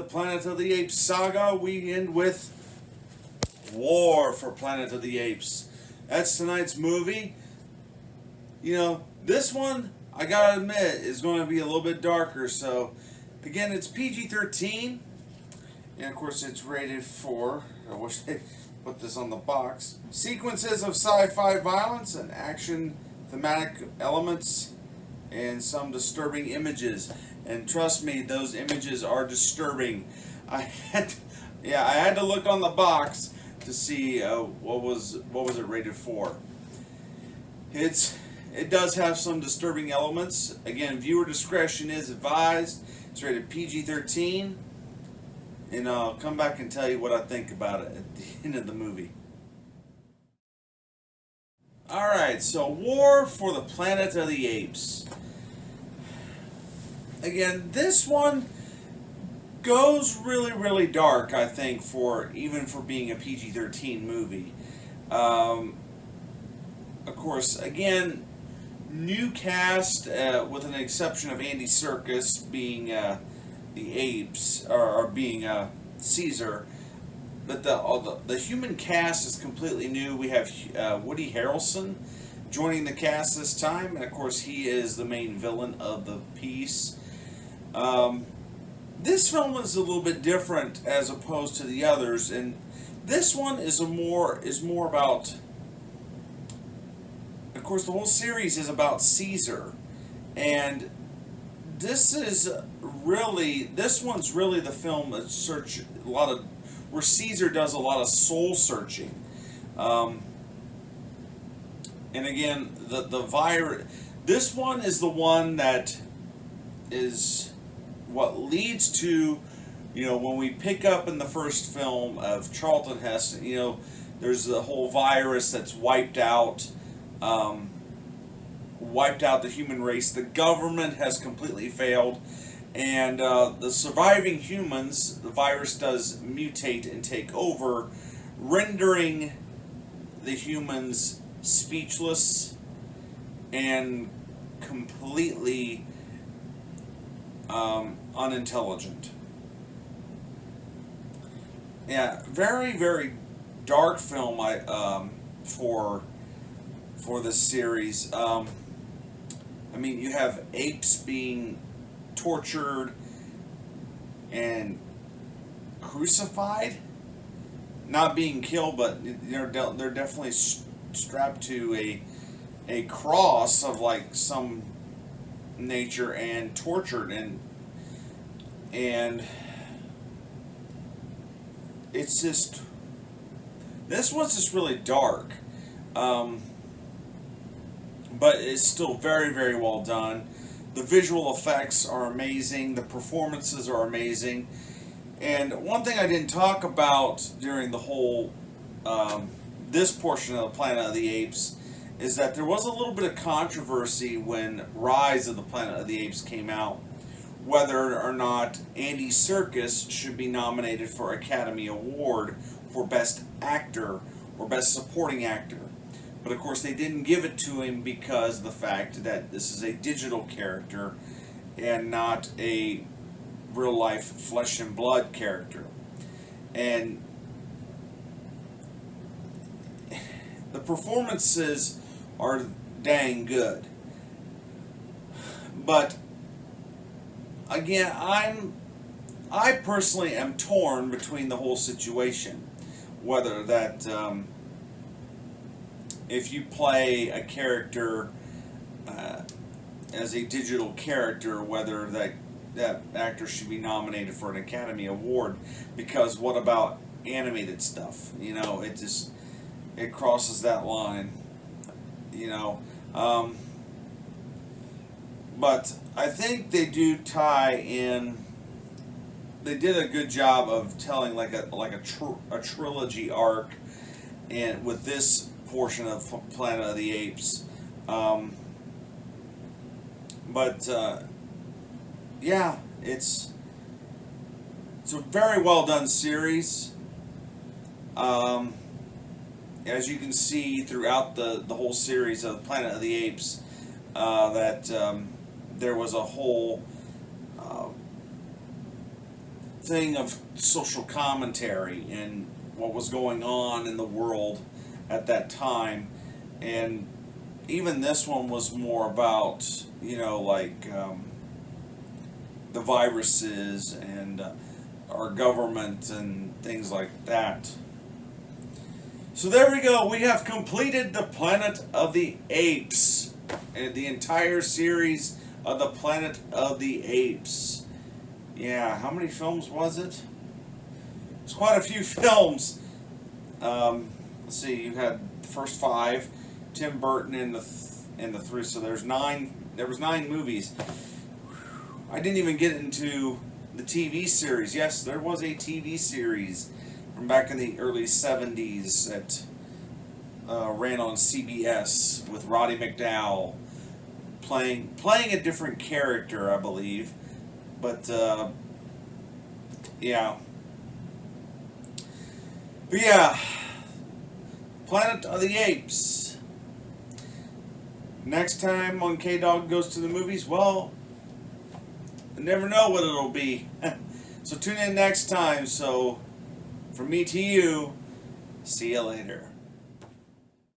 Planet of the Apes saga, we end with War for Planet of the Apes. That's tonight's movie. You know, this one, I gotta admit, is going to be a little bit darker. So, again, it's PG-13. And, of course, it's rated for, I wish they put this on the box, sequences of sci-fi violence and action, thematic elements, and some disturbing images. And trust me, those images are disturbing. I had to look on the box to see what was it rated for. It does have some disturbing elements. Again, viewer discretion is advised. It's rated PG-13, and I'll come back and tell you what I think about it at the end of the movie. Alright, so War for the Planet of the Apes. Again, this one goes really, really dark, I think, even for being a PG-13 movie. Of course, again, new cast, with an exception of Andy Serkis being the Apes, or being Caesar. But the human cast is completely new. We have Woody Harrelson joining the cast this time, and of course he is the main villain of the piece. This film is a little bit different as opposed to the others, and this one is more about. Of course, the whole series is about Caesar, and this one's really the film that where Caesar does a lot of soul searching, and again the virus. This one is the one that is what leads to, when we pick up in the first film of Charlton Heston, there's the whole virus that's wiped out the human race. The government has completely failed, and the surviving humans, the virus does mutate and take over, rendering the humans speechless and completely unintelligent. Yeah, very, very dark film. For this series. You have apes being tortured and crucified, not being killed, but they're definitely strapped to a cross of like some nature and tortured, and it's just, this one's just really dark, but it's still very, very well done. The visual effects are amazing, the performances are amazing, and one thing I didn't talk about during the whole this portion of the Planet of the Apes is that there was a little bit of controversy when Rise of the Planet of the Apes came out, whether or not Andy Serkis should be nominated for Academy Award for Best Actor or Best Supporting Actor. But of course they didn't give it to him because of the fact that this is a digital character and not a real life flesh and blood character. And the performances are dang good. But again, I personally am torn between the whole situation. Whether that if you play a character as a digital character, whether that actor should be nominated for an Academy Award, because what about animated stuff? It crosses that line. But I think they do tie in. They did a good job of telling like a trilogy arc, and with this portion of Planet of the Apes. Yeah, it's a very well done series. As you can see throughout the whole series of Planet of the Apes, that there was a whole thing of social commentary and what was going on in the world at that time. And even this one was more about, like the viruses and our government and things like that. So there we go. We have completed the Planet of the Apes, and the entire series of the Planet of the Apes. Yeah, how many films was it? It's quite a few films. Let's see. You had the first 5, Tim Burton in the 3. So there's 9. There was 9 movies. I didn't even get into the TV series. Yes, there was a TV series from back in the early 70s that ran on CBS with Roddy McDowall playing a different character, I believe. But yeah. But yeah, Planet of the Apes. Next time on Kdog Goes to the Movies, well, I never know what it'll be. So tune in next time. So from me to you, see you later.